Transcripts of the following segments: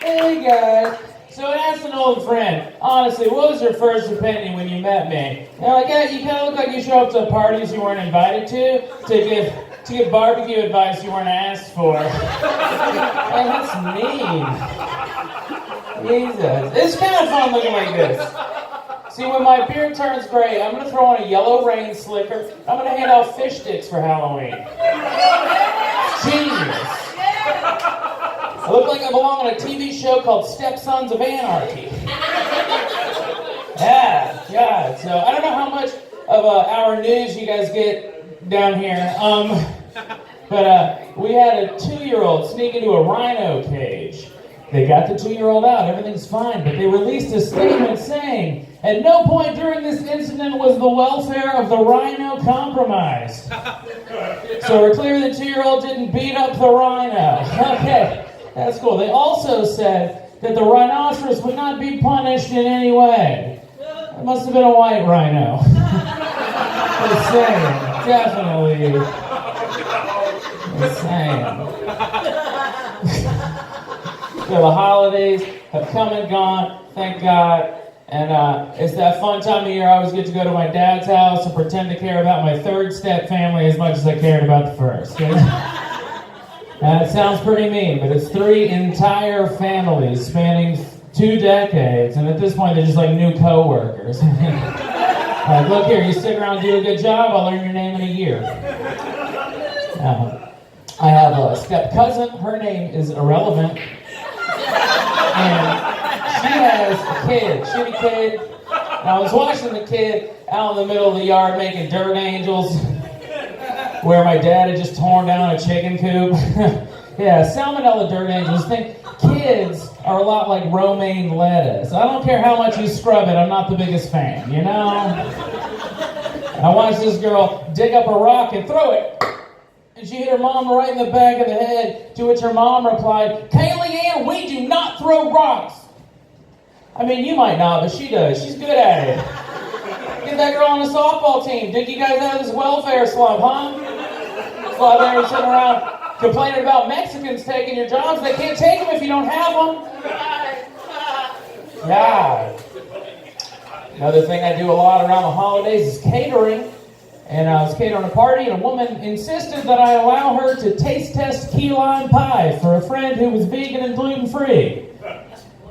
Hey guys. So I asked an old friend, honestly, what was your first opinion when you met me? They're like, yeah, you kind of look like you show up to parties you weren't invited to give barbecue advice you weren't asked for. Man, that's mean. Jesus. It's kind of fun looking like this. See, when my beard turns gray, I'm going to throw on a yellow rain slicker. I'm going to hand out fish sticks for Halloween. Genius. I look like I belong on a TV show called Stepsons of Anarchy. Yeah, God. So I don't know how much of our news you guys get down here, but we had a 2-year-old sneak into a rhino cage. They got the 2-year-old out, everything's fine, but they released a statement saying, at no point during this incident was the welfare of the rhino compromised. So we're clear the 2-year-old didn't beat up the rhino. Okay. That's cool. They also said that the rhinoceros would not be punished in any way. It must have been a white rhino. Just saying. Definitely. Just saying. So the holidays have come and gone, thank God. And it's that fun time of year I always get to go to my dad's house and pretend to care about my third step family as much as I cared about the first. It sounds pretty mean, but it's 3 entire families spanning 2 decades, and at this point they're just like new co-workers. Like, look here, you stick around and do a good job, I'll learn your name in a year. I have a step cousin, her name is irrelevant, and she has a kid, shitty kid. And I was watching the kid out in the middle of the yard making dirt angels, where my dad had just torn down a chicken coop. Yeah, salmonella dirt angels. Think kids are a lot like romaine lettuce. I don't care how much you scrub it, I'm not the biggest fan, you know? I watched this girl dig up a rock and throw it. And she hit her mom right in the back of the head, to which her mom replied, Kaylee Ann, we do not throw rocks. I mean, you might not, but she does. She's good at it. Get that girl on the softball team. Dig you guys out of this welfare slump, huh? While they were sitting around complaining about Mexicans taking your jobs. They can't take them if you don't have them. Yeah. Another thing I do a lot around the holidays is catering. And I was catering a party, and a woman insisted that I allow her to taste test key lime pie for a friend who was vegan and gluten-free.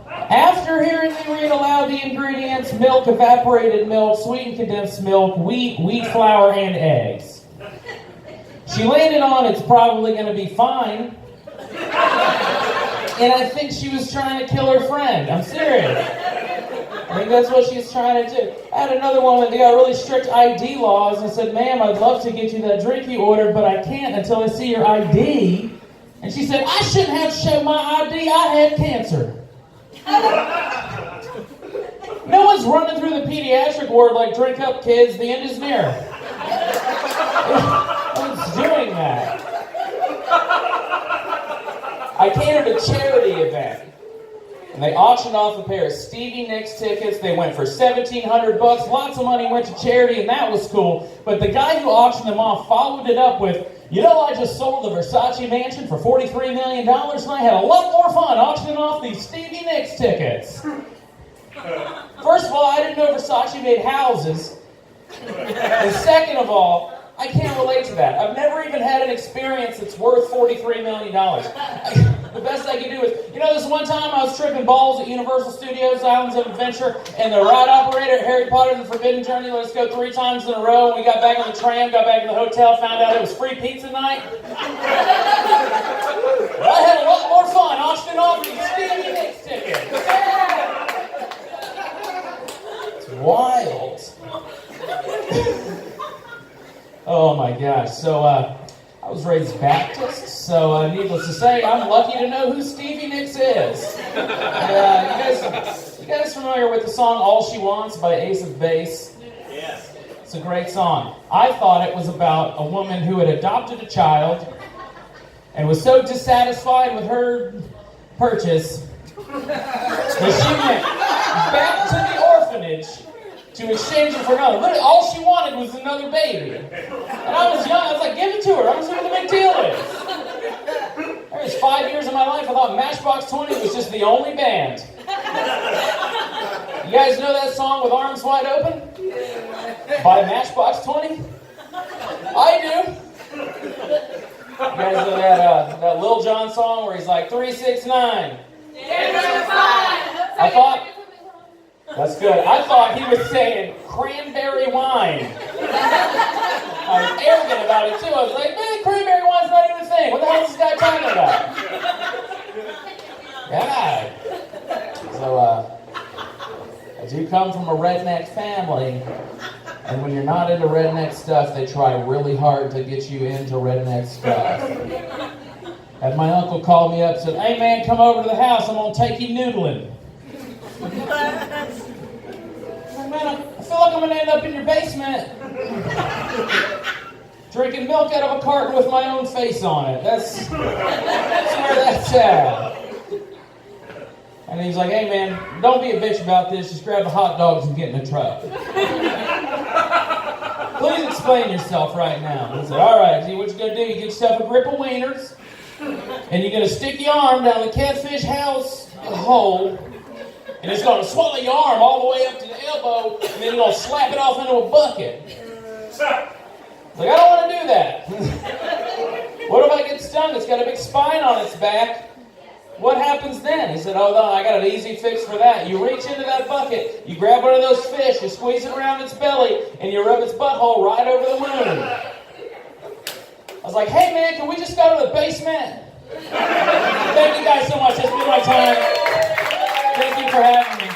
After hearing me read aloud the ingredients, milk, evaporated milk, sweetened condensed milk, wheat flour, and eggs, she landed on it's probably going to be fine. And I think she was trying to kill her friend. I'm serious. I think that's what she's trying to do. I had another woman, they got really strict ID laws, and said, ma'am, I'd love to get you that drink you ordered, but I can't until I see your ID. And she said, I shouldn't have to show my ID, I had cancer. No one's running through the pediatric ward like, drink up kids, the end is near. No one's doing that. I catered a charity event. And they auctioned off a pair of Stevie Nicks tickets. They went for $1,700. Lots of money went to charity, and that was cool. But the guy who auctioned them off followed it up with, you know, I just sold the Versace mansion for $43 million, and I had a lot more fun auctioning off these Stevie Nicks tickets. First of all, I didn't know Versace made houses. And second of all, I can't relate to that. I've never even had an experience that's worth $43 million. The best I can do is, you know, this one time I was tripping balls at Universal Studios Islands of Adventure, and the ride operator at Harry Potter and the Forbidden Journey let us go 3 times in a row, and we got back on the tram, got back to the hotel, found out it was free pizza night. I had a lot more fun auctioning off these Stevie Nicks tickets. It's wild. Oh my gosh. So, I was raised Baptist, so needless to say, I'm lucky to know who Stevie Nicks is. You guys familiar with the song All She Wants by Ace of Base? Yes. It's a great song. I thought it was about a woman who had adopted a child and was so dissatisfied with her purchase that she went back to the orphanage to exchange it for another. Literally, all she wanted was another baby. And I was young, I was like, give it to her. I don't see what the big deal is. There was 5 years of my life, I thought thought Matchbox 20 was just the only band. You guys know that song with Arms Wide Open? By Matchbox 20? I do. You guys know that Lil Jon song where he's like 3, 6, 9. I thought, that's good. I thought he was saying cranberry wine. I was arrogant about it too. I was like, man, cranberry wine's not even a thing. What the hell is this guy talking about? God. So, I do come from a redneck family, and when you're not into redneck stuff, they try really hard to get you into redneck stuff. Had my uncle called me up and said, hey man, come over to the house, I'm going to take you noodling. Man, I feel like I'm going to end up in your basement drinking milk out of a carton with my own face on it. That's where that's at. And he's like, hey man, don't be a bitch about this, just grab the hot dogs and get in the truck. Please explain yourself right now. He said, all right, see what you're going to do, you get yourself a grip of wieners, and you're going to stick your arm down the catfish house hole, and it's going to swallow your arm all the way up to the elbow, and then you're going to slap it off into a bucket. Like, I don't want to do that. What if I get stung? It's got a big spine on its back. What happens then? He said, oh no, I got an easy fix for that. You reach into that bucket, you grab one of those fish, you squeeze it around its belly, and you rub its butthole right over the wound. I was like, hey man, can we just go to the basement? Thank you guys so much. That's been my time. Thank you for having me.